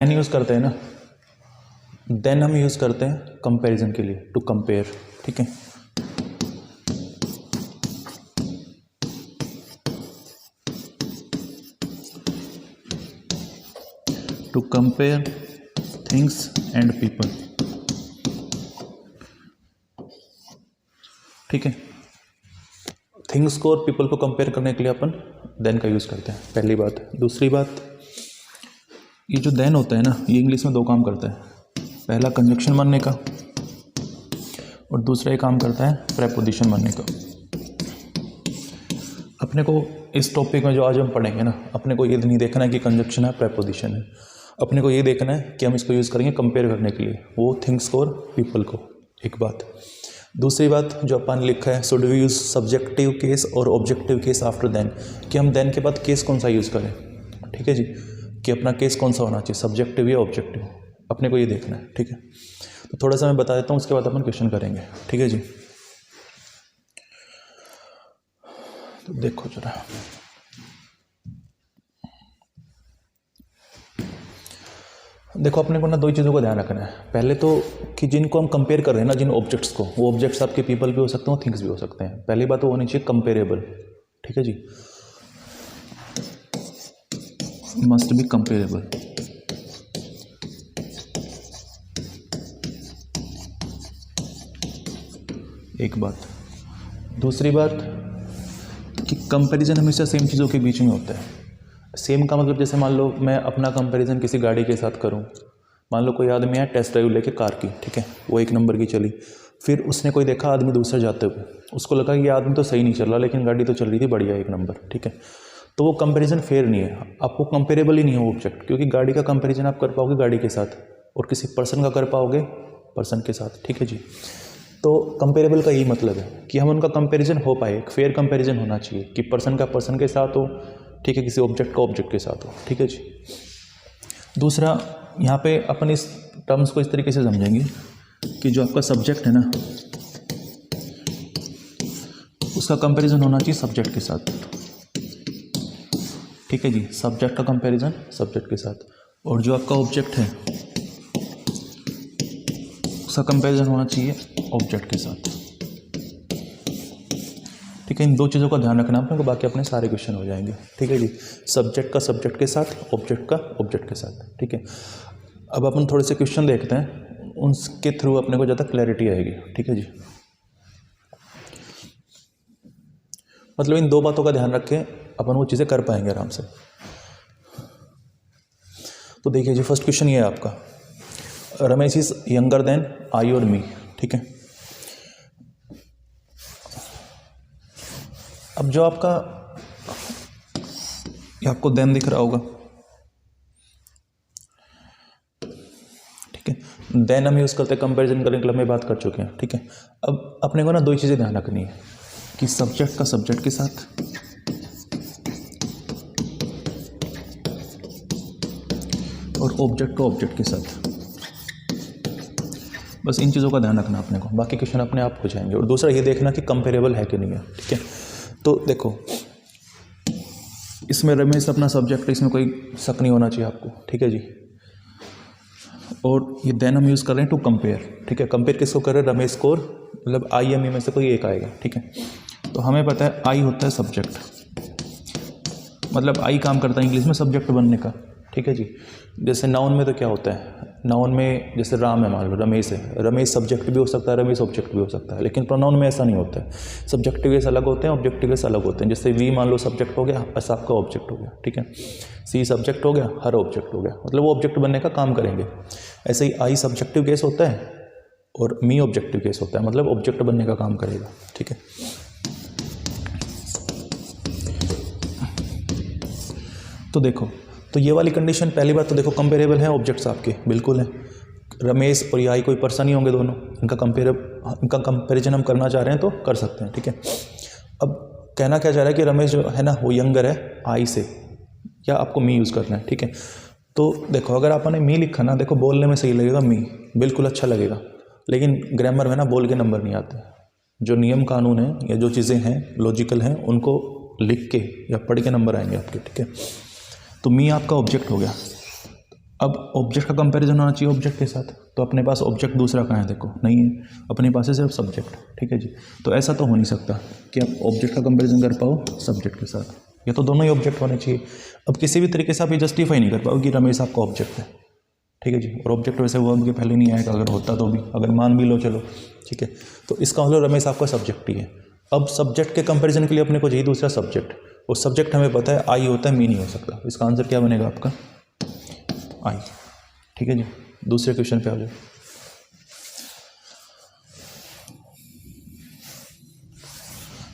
Then use करते हैं ना, देन हम यूज़ करते हैं कंपैरिजन के लिए, टू कंपेयर। ठीक है, to compare things and people. ठीक है, थिंग्स को और पीपल को कंपेयर करने के लिए अपन देन का यूज़ करते हैं, पहली बात। दूसरी बात, ये जो देन होता है ना, ये इंग्लिश में दो काम करता है। पहला कंजक्शन बनने का, और दूसरा ये काम करता है प्रेपोजिशन बनने का। अपने को इस टॉपिक में जो आज हम पढ़ेंगे ना, अपने को ये नहीं देखना है कि कंजक्शन है प्रेपोजिशन है, अपने को ये देखना है कि हम इसको यूज़ करेंगे कंपेयर करने के लिए, वो थिंग्स को और पीपल को। एक बात। दूसरी बात जो अपन लिखा है, should we use subjective case और ऑब्जेक्टिव केस आफ्टर देन, कि हम देन के बाद केस कौन सा यूज़ करें। ठीक है जी, कि अपना केस कौन सा होना चाहिए, सब्जेक्टिव या ऑब्जेक्टिव, अपने को ये देखना है। ठीक है, तो थोड़ा सा मैं बता देता हूँ, उसके बाद अपन क्वेश्चन करेंगे। ठीक है जी, तो देखो जरा, देखो अपने को ना दो चीज़ों का ध्यान रखना है। पहले तो कि जिनको हम कंपेयर कर रहे हैं ना, जिन ऑब्जेक्ट्स को, वो ऑब्जेक्ट्स आपके पीपल भी हो सकते हैं, थिंग्स भी हो सकते हैं। पहली बात तो होनी चाहिए कंपेरेबल। ठीक है जी, मस्ट बी कंपेरेबल। एक बात। दूसरी बात कि कंपैरिजन हमेशा सेम चीज़ों के बीच में होता है। सेम का मतलब जैसे मान लो मैं अपना कंपैरिजन किसी गाड़ी के साथ करूं, मान लो कोई आदमी है टेस्ट ड्राइव लेके कार की, ठीक है, वो 1 नंबर की चली, फिर उसने कोई देखा आदमी दूसरा जाते हुए, उसको लगा कि ये आदमी तो सही नहीं चल रहा, लेकिन गाड़ी तो चल रही थी बढ़िया 1 नंबर। ठीक है, तो वो कंपैरिजन फेयर नहीं है, आपको कंपेरेबल ही नहीं है वो ऑब्जेक्ट, क्योंकि गाड़ी का कंपैरिजन आप कर पाओगे गाड़ी के साथ, और किसी पर्सन का कर पाओगे पर्सन के साथ। ठीक है जी, तो कंपेरेबल का यही मतलब है कि हम उनका कंपैरिजन हो पाए, एक फेयर कंपैरिजन होना चाहिए कि पर्सन का पर्सन के साथ हो, ठीक है, किसी ऑब्जेक्ट का ऑब्जेक्ट के साथ हो। ठीक है जी। दूसरा, यहाँ पे अपन इस टर्म्स को इस तरीके से समझेंगे कि जो आपका सब्जेक्ट है ना, उसका कंपैरिजन होना चाहिए सब्जेक्ट के साथ। ठीक है जी, सब्जेक्ट का कंपैरिजन सब्जेक्ट के साथ, और जो आपका ऑब्जेक्ट है उसका कंपैरिजन होना चाहिए ऑब्जेक्ट के साथ। ठीक है, इन दो चीज़ों का ध्यान रखना अपने को, बाकी अपने सारे क्वेश्चन हो जाएंगे। ठीक है जी, सब्जेक्ट का सब्जेक्ट के साथ, ऑब्जेक्ट का ऑब्जेक्ट के साथ। ठीक है, अब अपन थोड़े से क्वेश्चन देखते हैं, उनके थ्रू अपने को ज़्यादा क्लैरिटी आएगी। ठीक है जी, मतलब इन दो बातों का ध्यान रखें, अपन वो चीज़ें कर पाएंगे आराम से। तो देखिए जी, फर्स्ट क्वेश्चन ये है आपका, Ramesh is younger than I और मी। ठीक है, अब जो आपका, ये आपको देन दिख रहा होगा, ठीक है, देन हम यूज़ करते हैं कंपैरिजन करने के लिए, हम बात कर चुके हैं। ठीक है, अब अपने को ना दो ही चीज़ें ध्यान रखनी है कि सब्जेक्ट का सब्जेक्ट के साथ और ऑब्जेक्ट को ऑब्जेक्ट के साथ, बस इन चीज़ों का ध्यान रखना अपने को, बाकी क्वेश्चन अपने आप हो जाएंगे। और दूसरा ये देखना कि कंपेरेबल है कि नहीं है। ठीक है, तो देखो इसमें रमेश अपना सब्जेक्ट है, इसमें कोई शक नहीं होना चाहिए आपको। ठीक है जी, और ये देन हम यूज़ कर रहे हैं टू कंपेयर। ठीक है, कंपेयर किसको कर रहे हैं, रमेश को, मतलब आई या मी में से कोई एक आएगा। ठीक है, तो हमें पता है आई होता है सब्जेक्ट, मतलब आई काम करता है इंग्लिश में सब्जेक्ट बनने का। ठीक है जी, जैसे नाउन में तो क्या होता है, नाउन में जैसे राम है, मान लो रमेश है, रमेश सब्जेक्ट भी हो सकता है, रमेश ऑब्जेक्ट भी हो सकता है, लेकिन प्रोनाउन में ऐसा नहीं होता है। सब्जेक्टिव केस अलग होते हैं, ऑब्जेक्टिव केस अलग होते हैं। जैसे वी मान लो सब्जेक्ट हो गया, एस आपका ऑब्जेक्ट हो गया। ठीक है, सी सब्जेक्ट हो गया, हर ऑब्जेक्ट हो गया, मतलब वो ऑब्जेक्ट बनने का काम करेंगे। ऐसे ही आई सब्जेक्टिव केस होता है और मी ऑब्जेक्टिव केस होता है, मतलब ऑब्जेक्ट बनने का काम करेगा। ठीक है, तो देखो, तो ये वाली कंडीशन, पहली बात तो देखो कंपेरेबल है ऑब्जेक्ट्स आपके, बिल्कुल है। रमेश और ये आई कोई पर्सन ही होंगे दोनों, इनका कंपेरिजन हम करना चाह रहे हैं तो कर सकते हैं। ठीक है, अब कहना क्या चाह रहा है कि रमेश जो है ना वो यंगर है आई से, या आपको मी यूज़ करना है। ठीक है, तो देखो अगर आपने मी लिखा ना, देखो बोलने में सही लगेगा मी, बिल्कुल अच्छा लगेगा, लेकिन ग्रामर में ना बोल के नंबर नहीं आते। जो नियम कानून है या जो चीज़ें हैं लॉजिकल हैं, उनको लिख के या पढ़ के नंबर आएंगे आपके। ठीक है, तो मी आपका ऑब्जेक्ट हो गया, अब ऑब्जेक्ट का कंपैरिजन होना चाहिए ऑब्जेक्ट के साथ, तो अपने पास ऑब्जेक्ट दूसरा कहाँ है, देखो नहीं है, अपने पास है सिर्फ सब्जेक्ट, ठीक है जी। तो ऐसा तो हो नहीं सकता कि आप ऑब्जेक्ट का कंपैरिजन कर पाओ सब्जेक्ट के साथ, या तो दोनों ही ऑब्जेक्ट होने चाहिए। अब किसी भी तरीके से आप ये जस्टिफाई नहीं कर पाओ कि रमेश आपका ऑब्जेक्ट है, ठीक है जी। और ऑब्जेक्ट वैसे वर्ब के पहले नहीं आएगा, अगर होता तो भी, अगर मान भी लो चलो, ठीक है। तो इसका मतलब रमेश आपका सब्जेक्ट ही है। अब सब्जेक्ट के कंपैरिजन के लिए अपने को चाहिए दूसरा सब्जेक्ट, और सब्जेक्ट हमें पता है आई होता है, मी नहीं हो सकता। इसका आंसर क्या बनेगा आपका, आई, ठीक है जी। दूसरे क्वेश्चन पे आ जाओ।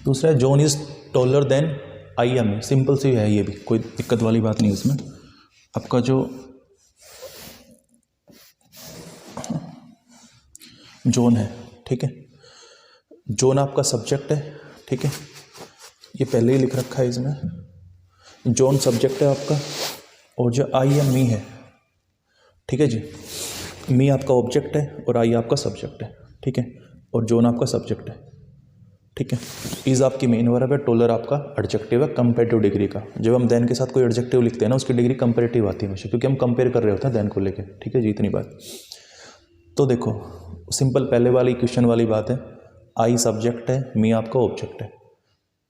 दूसरा है John is taller than I या मी। सिंपल सी है ये भी, कोई दिक्कत वाली बात नहीं इसमें। आपका जो जॉन है, ठीक है, जॉन आपका सब्जेक्ट है, ठीक है, ये पहले ही लिख रखा है इसमें। जॉन सब्जेक्ट है आपका, और जो आई या मी है, ठीक है जी, मी आपका ऑब्जेक्ट है और आई आपका सब्जेक्ट है, ठीक है, और जॉन आपका सब्जेक्ट है, ठीक है। इज आपकी मेन वर्ब है, टॉलर आपका एडजेक्टिव है कंपैरेटिव डिग्री का। जब हम देन के साथ कोई एडजेक्टिव लिखते हैं ना, उसकी डिग्री कंपैरेटिव आती है हमेशा, क्योंकि हम कंपेयर कर रहे होते हैं देन को लेके, ठीक है जी। इतनी बात। तो देखो सिंपल पहले वाली क्वेश्चन वाली बात है, आई सब्जेक्ट है, मी आपका ऑब्जेक्ट है।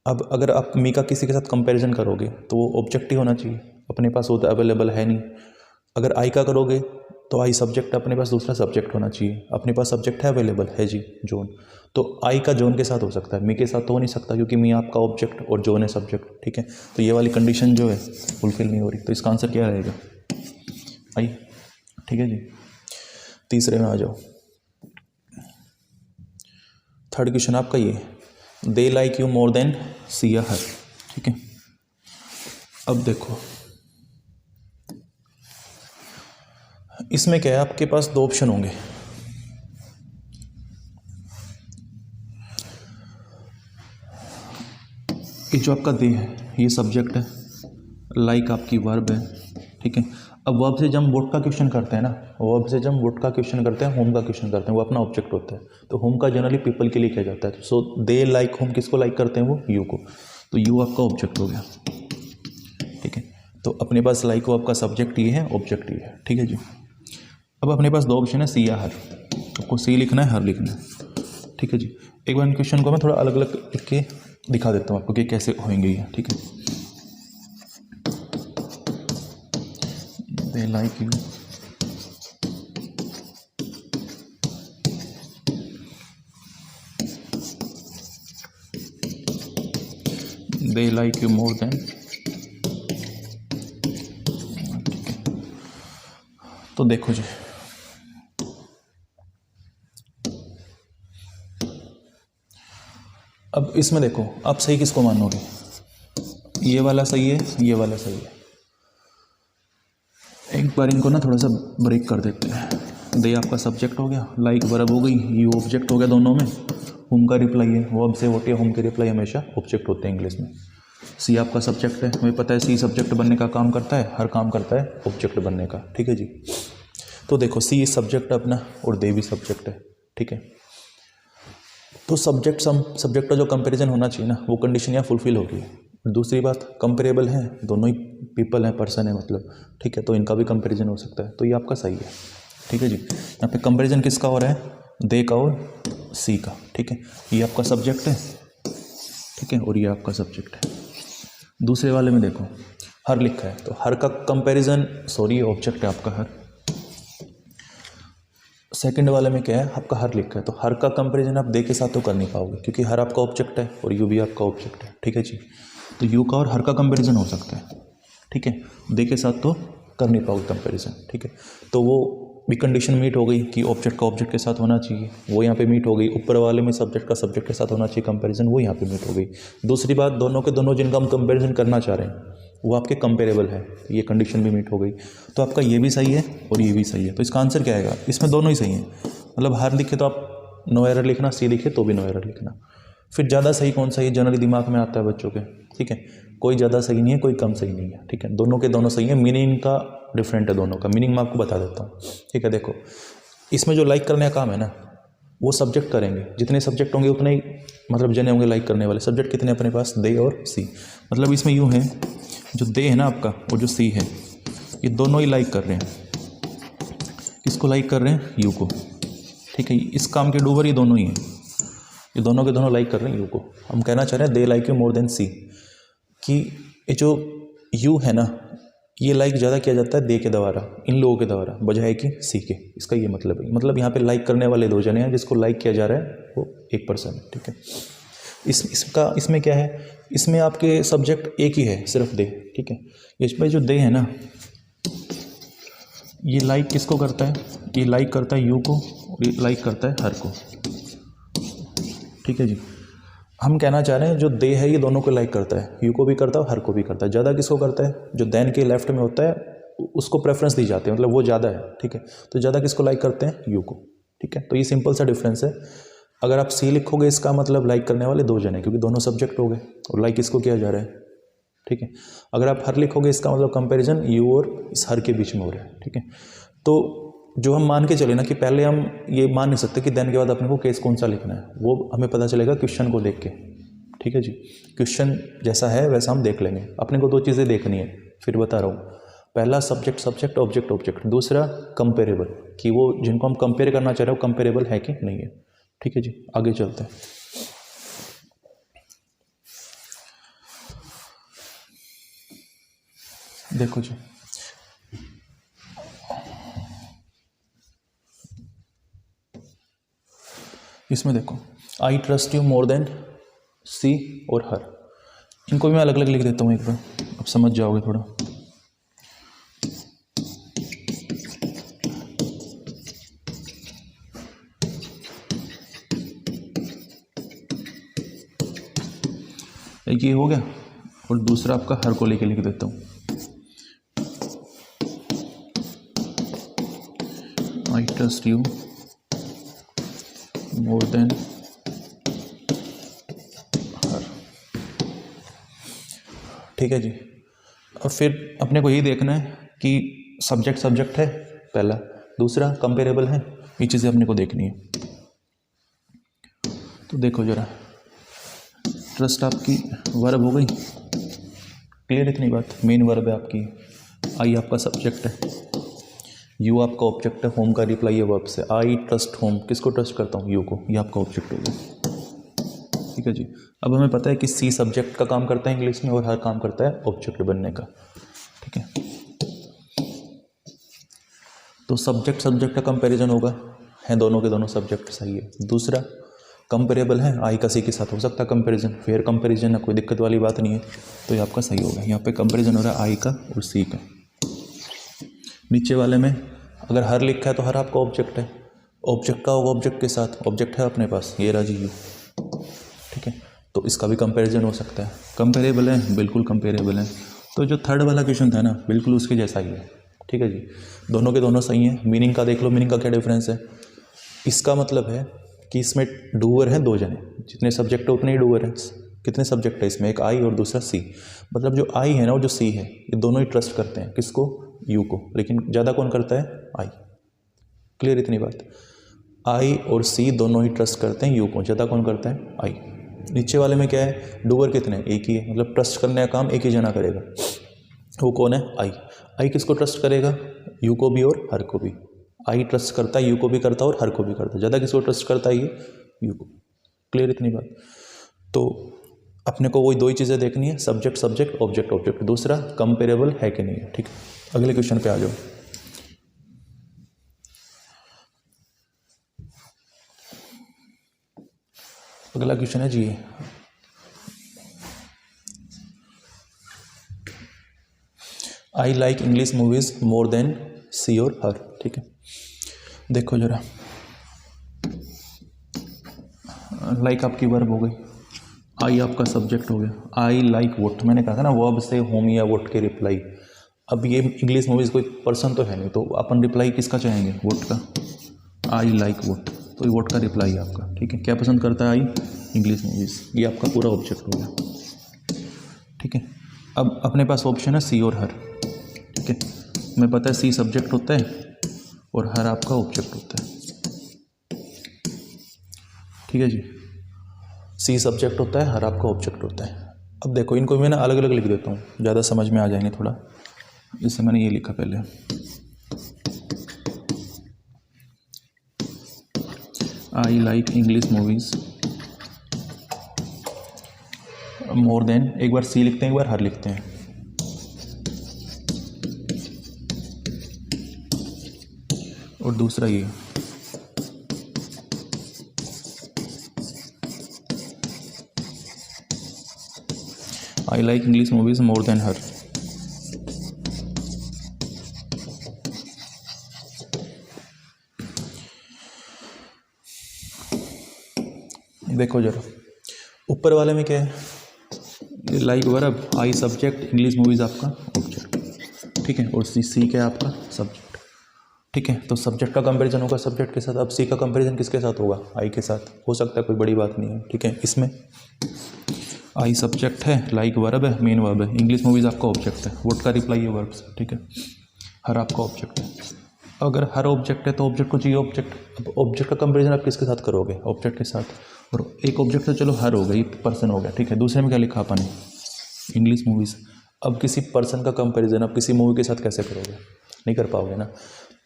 अब अगर आप मी का किसी के साथ कंपैरिजन करोगे तो वो ऑब्जेक्ट ही होना चाहिए, अपने पास वो तो अवेलेबल है नहीं। अगर आई का करोगे तो आई सब्जेक्ट, अपने पास दूसरा सब्जेक्ट होना चाहिए, अपने पास सब्जेक्ट है अवेलेबल है जी, जॉन। तो आई का जॉन के साथ हो सकता है, मी के साथ तो हो नहीं सकता, क्योंकि मी आपका ऑब्जेक्ट और जॉन है सब्जेक्ट, ठीक है। तो ये वाली कंडीशन जो है फुलफिल नहीं हो रही, तो इसका आंसर क्या रहेगा, आई, ठीक है जी। तीसरे में आ जाओ। थर्ड क्वेश्चन आपका ये, they like you more than she her, ठीक है। अब देखो इसमें क्या है, आपके पास दो ऑप्शन होंगे। ये जो आपका दे है ये सब्जेक्ट है, लाइक आपकी वर्ब है, ठीक है। अब वर्ब से जब हम वोट का क्वेश्चन करते हैं ना, वर्ब से जब वोट का क्वेश्चन करते हैं, होम का क्वेश्चन करते हैं, वो अपना ऑब्जेक्ट होता है। तो होम का जनरली पीपल के लिए किया जाता है। सो दे लाइक होम किसको लाइक करते हैं, वो यू को। तो यू आपका ऑब्जेक्ट हो गया, ठीक है। तो अपने पास लाइक हो आपका सब्जेक्ट ये है, ऑब्जेक्ट ये है, ठीक है जी। अब अपने पास दो ऑप्शन है, सी या हर। आपको सी लिखना है, हर लिखना है, ठीक है जी। एक बार इन क्वेश्चन को मैं थोड़ा अलग अलग लिख के दिखा देता हूँ आपको कि कैसे होंगे ये, ठीक है। दे like you, they like you more then, तो देखो जी अब इसमें देखो आप सही किसको मानोगे, ये वाला सही है, ये वाला सही है। एक बार इनको ना थोड़ा सा ब्रेक कर देते हैं। दे आपका सब्जेक्ट हो गया, लाइक वर्ब हो गई, यू ऑब्जेक्ट हो गया दोनों में, होम का रिप्लाई है, वर्ब से होती है, होम के रिप्लाई हमेशा ऑब्जेक्ट होते हैं इंग्लिश में। सी आपका सब्जेक्ट है, हमें पता है सी सब्जेक्ट बनने का काम करता है, हर काम करता है ऑब्जेक्ट बनने का, ठीक है जी। तो देखो सी सब्जेक्ट अपना और दे भी सब्जेक्ट है, ठीक है। तो सब्जेक्ट का जो कंपैरिजन होना चाहिए ना, वो कंडीशन यहाँ फुलफिल होगी। दूसरी बात कंपेरेबल है, दोनों ही पीपल हैं, पर्सन है मतलब, ठीक है। तो इनका भी कंपैरिजन हो सकता है, तो ये आपका सही है, ठीक है जी। यहाँ पे कंपैरिजन किसका हो रहा है, दे का और सी का, ठीक है। ये आपका सब्जेक्ट है, ठीक है, और ये आपका सब्जेक्ट है। दूसरे वाले में देखो हर लिखा है, तो हर का कंपैरिजन, सॉरी ऑब्जेक्ट है आपका हर। सेकंड वाले में क्या है, आपका हर लिखा है, तो हर का कंपैरिजन आप दे के साथ तो कर नहीं पाओगे, क्योंकि हर आपका ऑब्जेक्ट है और यू भी आपका ऑब्जेक्ट है, ठीक है जी। तो यू का और हर का कंपैरिजन हो सकता है, ठीक है, दे के साथ तो कर नहीं पाओगे कंपैरिजन, ठीक है। तो वो भी कंडीशन मीट हो गई कि ऑब्जेक्ट का ऑब्जेक्ट के साथ होना चाहिए, वो यहाँ पे मीट हो गई। ऊपर वाले में सब्जेक्ट का सब्जेक्ट के साथ होना चाहिए कंपैरिजन, वो यहाँ पे मीट हो गई। दूसरी बात, दोनों के दोनों जिनका हम कंपैरिजन करना चाह रहे हैं वो आपके कंपेरेबल है, ये कंडीशन भी मीट हो गई। तो आपका ये भी सही है और ये भी सही है, तो इसका आंसर क्या आएगा, इसमें दोनों ही सही है। मतलब हर लिखे तो आप नो एरर लिखना, सी लिखे तो भी नो एरर लिखना। फिर ज़्यादा सही कौन सा है, जनरली दिमाग में आता है बच्चों के, ठीक है। कोई ज़्यादा सही नहीं है, कोई कम सही नहीं है, ठीक है। दोनों के दोनों सही है, मीनिंग का डिफरेंट है दोनों का, मीनिंग मैं आपको बता देता हूँ, ठीक है। देखो इसमें जो लाइक करने का काम है ना, वो सब्जेक्ट करेंगे, जितने सब्जेक्ट होंगे उतने ही मतलब जने होंगे लाइक करने वाले। सब्जेक्ट कितने अपने पास, दे और सी। मतलब इसमें यूँ है, जो दे है ना आपका और जो सी है, ये दोनों ही लाइक कर रहे हैं, किसको लाइक कर रहे हैं? यू को। ठीक है, इस काम के डूवर ये दोनों ही हैं, ये दोनों के दोनों लाइक कर रहे हैं यू को। हम कहना चाह रहे हैं they like you more than she, कि ये जो यू है ना, ये लाइक ज़्यादा किया जाता है दे के द्वारा, इन लोगों के द्वारा, बजाय कि सी के। इसका ये मतलब है, मतलब यहाँ पे लाइक करने वाले दो जने हैं, जिसको लाइक किया जा रहा है वो एक पर्सन है। ठीक है, इसमें क्या है, इसमें आपके सब्जेक्ट एक ही है, सिर्फ दे। ठीक है, इसमें जो दे है ना, ये लाइक किसको करता है? ये लाइक करता है यू को, और ये लाइक करता है हर को। ठीक है जी, हम कहना चाह रहे हैं जो दे है ये दोनों को लाइक करता है, यू को भी करता है और हर को भी करता है। ज़्यादा किसको करता है? जो देन के लेफ्ट में होता है उसको प्रेफरेंस दी जाती है, मतलब वो ज़्यादा है। ठीक है, तो ज़्यादा किसको लाइक करते हैं? यू को। ठीक है, तो ये सिंपल सा डिफरेंस है। अगर आप सी लिखोगे इसका मतलब लाइक करने वाले दो जने, क्योंकि दोनों सब्जेक्ट हो गए और लाइक किसको किया जा रहा है। ठीक है, अगर आप हर लिखोगे इसका मतलब कंपैरिजन यू और इस हर के बीच में हो रहा है। ठीक है, तो जो हम मान के चले ना कि पहले हम ये मान नहीं सकते कि देन के बाद अपने को केस कौन सा लिखना है, वो हमें पता चलेगा क्वेश्चन को देख के। ठीक है जी, क्वेश्चन जैसा है वैसा हम देख लेंगे। अपने को दो चीज़ें देखनी है, फिर बता रहा हूँ। पहला सब्जेक्ट सब्जेक्ट ऑब्जेक्ट ऑब्जेक्ट, दूसरा कंपेरेबल, कि वो जिनको हम कंपेयर करना चाह रहे हो कंपेरेबल है कि नहीं है। ठीक है जी, आगे चलते हैं। देखो जी, इसमें देखो, I trust you more than she और हर। इनको भी मैं अलग अलग लिख देता हूँ एक बार, अब समझ जाओगे थोड़ा। एक ये हो गया, और दूसरा आपका हर को लेके लिख देता हूँ। I trust you more than her. ठीक है जी, अब फिर अपने को यही देखना है कि सब्जेक्ट सब्जेक्ट है पहला, दूसरा कंपेरेबल है, ये चीज़ें अपने को देखनी है। तो देखो जरा, ट्रस्ट आपकी वर्ब हो गई, क्लियर इतनी बात, मेन वर्ब है आपकी। आई आपका सब्जेक्ट है, यू आपका ऑब्जेक्ट है, होम का रिप्लाई है वर्ब से। आई ट्रस्ट होम, किसको ट्रस्ट करता हूँ? यू को, ये आपका ऑब्जेक्ट हो गया। ठीक है जी, अब हमें पता है कि सी सब्जेक्ट का काम करता है इंग्लिश में और हर काम करता है ऑब्जेक्ट बनने का। ठीक है, तो सब्जेक्ट सब्जेक्ट का कंपैरिजन होगा, है दोनों के दोनों सब्जेक्ट सही है। दूसरा कंपेरेबल है, आई का सी के साथ हो सकता है कंपैरिजन, फेयर कंपैरिजन है, कोई दिक्कत वाली बात नहीं है, तो ये आपका सही होगा। यहाँ पे कंपैरिजन हो रहा है आई का और सी का। नीचे वाले में अगर हर लिखा है तो हर आपका ऑब्जेक्ट है, ऑब्जेक्ट का होगा ऑब्जेक्ट के साथ, ऑब्जेक्ट है अपने पास, ये रहा जी यू। ठीक है, तो इसका भी कंपैरिजन हो सकता है। कंपेरेबल है, बिल्कुल कंपेरेबल है। तो जो थर्ड वाला क्वेश्चन था ना, बिल्कुल उसके जैसा ही है। ठीक है जी, दोनों के दोनों सही हैं। मीनिंग का देख लो, मीनिंग का क्या डिफरेंस है। इसका मतलब है कि इसमें डूअर हैं दो जने, जितने सब्जेक्ट है उतने ही डूअर हैं। कितने सब्जेक्ट है इसमें? एक आई और दूसरा सी। मतलब जो आई है ना और जो सी है, ये दोनों ही ट्रस्ट करते हैं किसको? यू को, लेकिन ज़्यादा कौन करता है? आई। क्लियर इतनी बात, आई और सी दोनों ही ट्रस्ट करते हैं यू को, ज़्यादा कौन करता है? आई। नीचे वाले में क्या है? डूअर कितने? एक ही है, मतलब ट्रस्ट करने का काम एक ही जना करेगा, वो कौन है? आई। आई किसको ट्रस्ट करेगा? यू को भी और हर को भी। आई ट्रस्ट करता है, यू को भी करता है और हर को भी करता है। ज़्यादा किसको ट्रस्ट करता है? ये यू को। क्लियर इतनी बात। तो अपने को वही दो ही चीज़ें देखनी है, सब्जेक्ट सब्जेक्ट ऑब्जेक्ट ऑब्जेक्ट। दूसरा कंपेरेबल है कि नहीं है। ठीक है, अगले क्वेश्चन पे आ जाओ। अगला क्वेश्चन है जी, I like English movies more than she और हर। ठीक है, देखो जरा, लाइक आपकी वर्ब हो गई, आई आपका सब्जेक्ट हो गया। आई लाइक वोट, मैंने कहा था ना वर्ब से होम या वोट के रिप्लाई। अब ये इंग्लिश मूवीज़ कोई पर्सन तो है नहीं, तो अपन रिप्लाई किसका चाहेंगे? वोट का। आई लाइक वोट, तो ये वोट का रिप्लाई है आपका। ठीक है, क्या पसंद करता है आई? English movies. ये आपका पूरा ऑब्जेक्ट हो गया। ठीक है, अब अपने पास ऑप्शन है सी और हर। ठीक है, हमें पता है सी सब्जेक्ट होता है और हर आपका ऑब्जेक्ट होता है। ठीक है जी, सी सब्जेक्ट होता है, हर आपका ऑब्जेक्ट होता है। अब देखो, इनको मैं ना अलग अलग लिख देता हूँ, ज़्यादा समझ में आ जाएंगे थोड़ा। इससे मैंने ये लिखा पहले, आई like English movies more then, एक बार सी लिखते हैं, एक बार हर लिखते हैं। और दूसरा ये I like English movies more than her. देखो जरा ऊपर वाले में क्या है, like verb, I subject, English movies आपका ऑब्जेक्ट, ठीक है। और सी क्या है आपका सब्जेक्ट, ठीक है। तो सब्जेक्ट का कंपैरिजन होगा सब्जेक्ट के साथ। अब सी का कंपैरिजन किसके साथ होगा, आई के साथ। हो सकता है कोई बड़ी बात नहीं है, ठीक है। इसमें आई सब्जेक्ट है, लाइक वर्ब है, मेन वर्ब है, इंग्लिश मूवीज आपका ऑब्जेक्ट है, वोट का रिप्लाई है वर्ब से, ठीक है। हर आपका ऑब्जेक्ट है। अगर हर ऑब्जेक्ट है तो ऑब्जेक्ट को चाहिए ऑब्जेक्ट। अब ऑब्जेक्ट का कंपैरिजन आप किसके साथ करोगे, ऑब्जेक्ट के साथ। और एक ऑब्जेक्ट तो चलो हर हो गई, पर्सन हो गया, ठीक है। दूसरे में क्या लिखा अपन, इंग्लिश मूवीज। अब किसी पर्सन का कंपैरिजन आप किसी मूवी के साथ कैसे करोगे, नहीं कर पाओगे ना।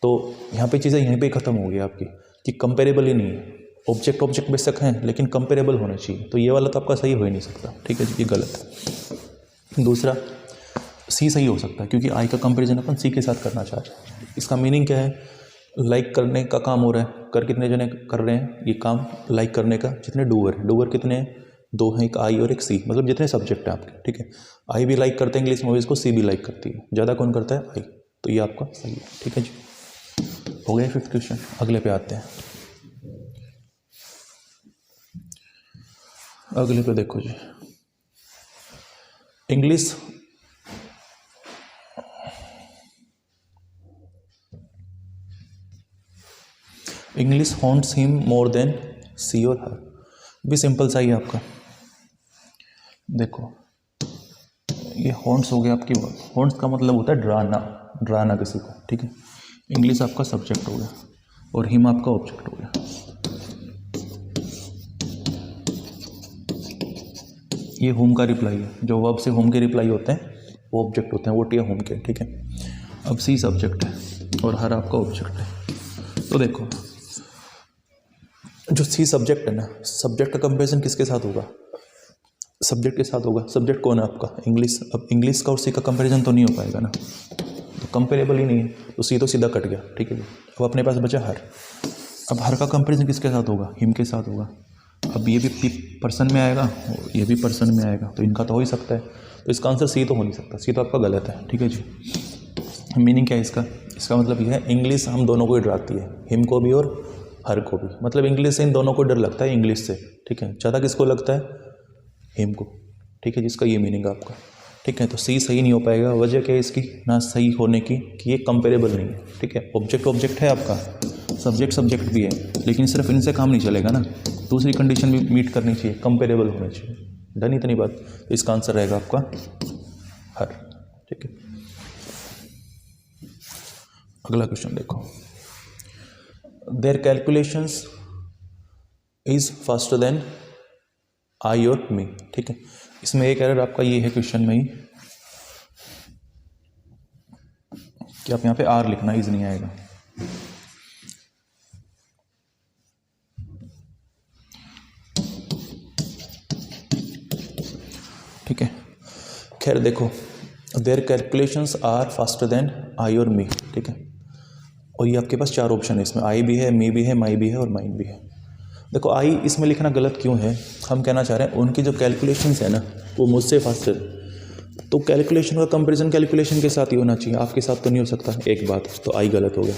तो यहाँ पे चीज़ें यहीं पे ख़त्म हो गई आपकी कि कंपेरेबल ही नहीं है। ऑब्जेक्ट बेशक हैं लेकिन कंपेरेबल होना चाहिए। तो ये वाला तो आपका सही हो ही नहीं सकता, ठीक है जी, ये गलत है। दूसरा सी सही हो सकता है क्योंकि आई का कंपैरिजन अपन सी के साथ करना चाह रहे हैं। इसका मीनिंग क्या है, लाइक करने का काम हो रहा है, कर कितने जने कर रहे हैं ये काम लाइक करने का, जितने डूअर हैं। डूअर कितने हैं, दो हैं, एक आई और एक सी, मतलब जितने सब्जेक्ट हैं आपके, ठीक है। आई भी लाइक करते हैं इंग्लिश मूवीज़ को, सी भी लाइक करती है। ज़्यादा कौन करता है, आई। तो ये आपका सही है, ठीक है जी। हो गया 5th क्वेश्चन। अगले पे आते हैं। अगले पे देखो जी, English English haunts him more than she और हर। भी सिंपल सा ही है आपका। देखो ये हॉन्ट्स हो गया आपकी, हॉन्ट्स का मतलब होता है डराना, डराना किसी को, ठीक है। इंग्लिश आपका सब्जेक्ट हो गया और हिम आपका ऑब्जेक्ट हो गया। ये होम का रिप्लाई है, जो वर्ब से होम के रिप्लाई होते हैं वो ऑब्जेक्ट होते हैं, वो टी होम के, ठीक है। अब सी सब्जेक्ट है और हर आपका ऑब्जेक्ट है। तो देखो जो सी सब्जेक्ट है ना, सब्जेक्ट का कंपैरिजन किसके साथ होगा, सब्जेक्ट के साथ होगा। सब्जेक्ट कौन है आपका, इंग्लिश। अब इंग्लिश का और सी का कंपैरिजन तो नहीं हो पाएगा ना, तो कंपेरेबल ही नहीं है, तो सी तो सीधा कट गया, ठीक है। अब अपने पास बचा हर। अब हर का कंपैरिजन किसके साथ होगा, हिम के साथ होगा। अब ये भी पर्सन में आएगा, ये भी पर्सन में आएगा, तो इनका तो हो ही सकता है। तो इसका आंसर सी तो हो नहीं सकता, सी तो आपका गलत है, ठीक है जी। मीनिंग क्या है इसका, इसका मतलब ये है इंग्लिश हम दोनों को ही डराती है, हिम को भी और हर को भी। मतलब इंग्लिश से इन दोनों को डर लगता है, इंग्लिश से, ठीक है। ज़्यादा किसको लगता है, हिम को, ठीक है। जिसका ये मीनिंग है आपका, ठीक है। तो सी सही नहीं हो पाएगा। वजह क्या है इसकी ना सही होने की, कि ये कंपेरेबल नहीं है, ठीक है। ऑब्जेक्ट है आपका, सब्जेक्ट भी है, लेकिन सिर्फ इनसे काम नहीं चलेगा ना, दूसरी कंडीशन भी मीट करनी चाहिए, कंपेरेबल होनी चाहिए। डन इतनी बात। तो इसका आंसर रहेगा आपका हर, ठीक है। अगला क्वेश्चन देखो, their calculations is faster than I और मी, ठीक है। इसमें एक एरर आपका ये है क्वेश्चन में ही कि आप यहाँ पे आर लिखना इज नहीं आएगा, ठीक है। खैर देखो, their calculations are faster than I और मी, ठीक है। और ये आपके पास 4 ऑप्शन है इसमें, आई भी है, मी भी है, माई भी है और माइन भी है। देखो आई इसमें लिखना गलत क्यों है, हम कहना चाह रहे हैं उनकी जो कैलकुलेशंस है ना वो मुझसे फास्टर, तो कैलकुलेशन का कंपैरिजन कैलकुलेशन के साथ ही होना चाहिए, आपके साथ तो नहीं हो सकता। एक बात तो आई गलत हो गया।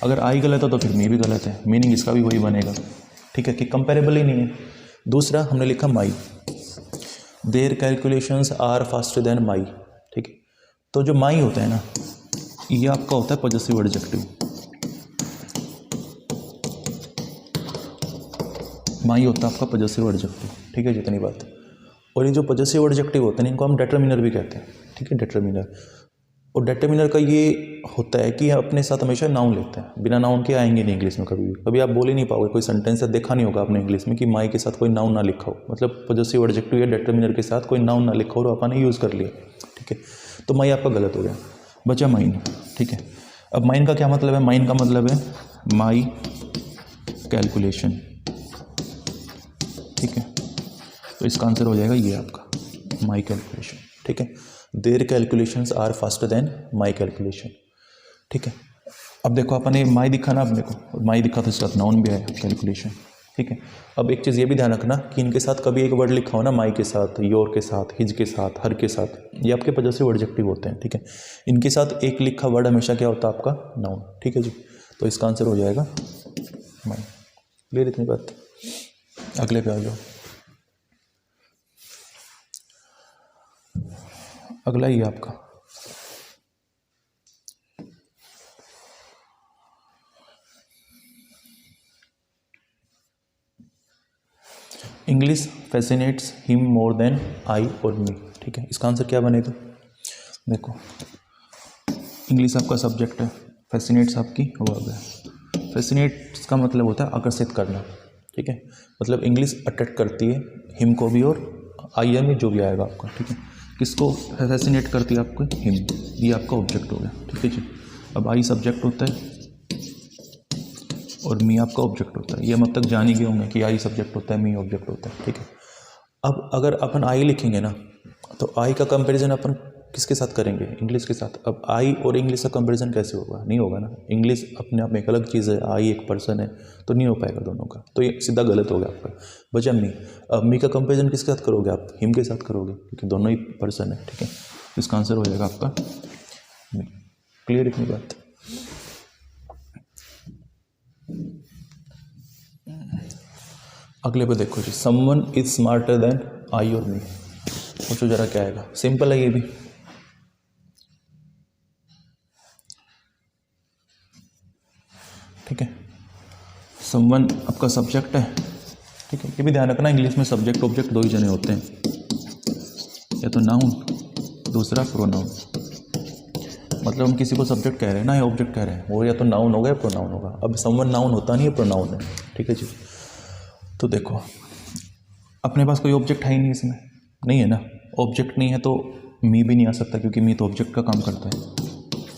अगर आई गलत हो तो फिर मी भी गलत है, मीनिंग इसका भी वही बनेगा, ठीक है, कि कंपेरेबल ही नहीं है। दूसरा हमने लिखा my, their calculations are faster than my, ठीक है। तो जो माई होता है ना ये आपका होता है पॉजेसिव एडजेक्टिव, माई होता है आपका पॉजेसिव एडजेक्टिव, ठीक है, जितनी बात। और ये जो पॉजेसिव एडजेक्टिव होते हैं इनको हम डिटरमिनर भी कहते हैं, ठीक है, डिटरमिनर। और डिटरमिनर का ये होता है कि अपने साथ हमेशा नाउन लेते हैं, बिना नाउन के आएंगे नहीं इंग्लिश में कभी भी। कभी आप बोल ही नहीं पाओगे, कोई सेंटेंस देखा नहीं होगा आपने इंग्लिश में कि माई के साथ कोई नाउन ना लिखा हो, मतलब पॉजेसिव एडजेक्टिव या डिटरमिनर के साथ कोई नाउन ना लिखा हो और आपने यूज़ कर लिया, ठीक है। तो माई आपका गलत हो गया, बचा माइन, ठीक है। अब माइन का क्या मतलब है, माइन का मतलब है माई कैलकुलेशन, ठीक है। तो इसका आंसर हो जाएगा ये आपका माई कैलकुलेशन, ठीक है। Their calculations are faster than my calculation, ठीक है। अब देखो अपने माई दिखा ना अपने को, माई दिखा तो इसका नाउन भी आया कैलकुलेशन, ठीक है। अब एक चीज़ ये भी ध्यान रखना कि इनके साथ कभी एक वर्ड लिखा हो ना, माई के साथ, योर के साथ, हिज के साथ, हर के साथ, ये आपके पॉजेसिव एडजेक्टिव होते हैं, ठीक है। इनके साथ एक लिखा वर्ड हमेशा क्या होता है आपका नाउन, ठीक है जी। तो इसका आंसर हो जाएगा माई। क्लियर इतनी बात। अगले पे आ जाओ। अगला ही आपका English fascinates him more than I और मी, ठीक है। इसका आंसर क्या बनेगा? देखो इंग्लिश आपका सब्जेक्ट है, फैसिनेट्स आपकी वर्ब है। फैसिनेट्स का मतलब होता है आकर्षित करना, ठीक है। मतलब इंग्लिश अट्रैक्ट करती है हिम को भी और आई में जो भी आएगा आपका, ठीक है। किसको फैसिनेट करती है? आपको हिम, ये आपका ऑब्जेक्ट हो गया, ठीक है जी। अब आई सब्जेक्ट होता है और मी आपका ऑब्जेक्ट होता है। ये हम अब तक जान ही गए होंगे कि आई सब्जेक्ट होता है, मी ऑब्जेक्ट होता है, ठीक है। अब अगर अपन आई लिखेंगे ना तो आई का कंपैरिजन अपन किसके साथ करेंगे? इंग्लिश के साथ। अब आई और इंग्लिश का कंपैरिजन कैसे होगा? नहीं होगा ना। इंग्लिश अपने आप में एक अलग चीज़ है, आई एक पर्सन है, तो नहीं हो पाएगा दोनों का, तो ये सीधा गलत हो गया आपका। बचा मी। अब मी का कंपैरिजन किसके साथ करोगे आप? हिम के साथ करोगे, क्योंकि दोनों ही पर्सन है, ठीक है। इसका आंसर हो जाएगा आपका मी। क्लियर इतनी बात? अगले पे देखो जी, someone is smarter than I और मी। सोचो जरा क्या आएगा। सिंपल है ये भी, ठीक है। समवन आपका सब्जेक्ट है, ठीक है। ये भी ध्यान रखना इंग्लिश में सब्जेक्ट ऑब्जेक्ट दो ही जने होते हैं, या तो नाउन, दूसरा प्रोनाउन। मतलब हम किसी को सब्जेक्ट कह रहे हैं ना या ऑब्जेक्ट कह रहे हैं, वो या तो नाउन होगा या प्रोनाउन होगा। अब समवन नाउन होता नहीं है, प्रोनाउन है, ठीक है जी। तो देखो अपने पास कोई ऑब्जेक्ट है ही नहीं, इसमें नहीं है ना। ऑब्जेक्ट नहीं है तो मी भी नहीं आ सकता, क्योंकि मी तो ऑब्जेक्ट का काम करता है।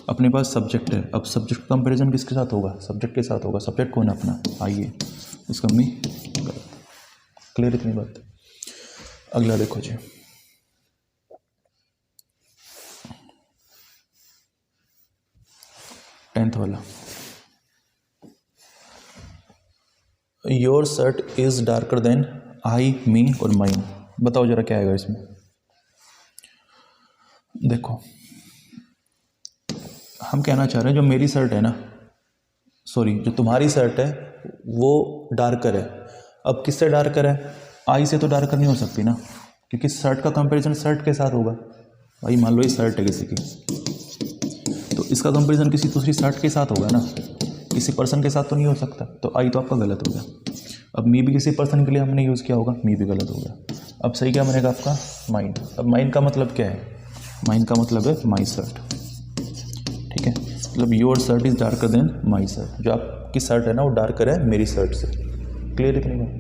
अपने पास सब्जेक्ट है, अब सब्जेक्ट का कंपेरिजन किसके साथ होगा? सब्जेक्ट के साथ होगा। सब्जेक्ट कौन है अपना? आइए, इसका मी गलत। क्लियर इतनी बात? अगला देखो जी, टेंथ वाला। Your shirt is darker than I, me और माइन। बताओ जरा क्या आएगा इसमें। देखो हम कहना चाह रहे हैं जो मेरी शर्ट है ना, सॉरी जो तुम्हारी शर्ट है वो डार्कर है। अब किससे डार्कर है? आई से तो डार्कर नहीं हो सकती ना, क्योंकि शर्ट का कंपैरिजन शर्ट के साथ होगा। भाई मान लो ये शर्ट है किसी की, तो इसका कंपैरिजन किसी दूसरी शर्ट के साथ होगा ना, किसी पर्सन के साथ तो नहीं हो सकता। तो आई तो आपका गलत हो गया। अब मी भी किसी पर्सन के लिए हमने यूज़ किया होगा, मी भी गलत हो गया। अब सही क्या बनेगा आपका? माइंड। अब माइंड का मतलब क्या है? माइंड का मतलब है माई शर्ट, ठीक है। मतलब your shirt is darker then my shirt. जो आपकी शर्ट है ना वो डार्कर है मेरी शर्ट से। क्लियर इतनी बात?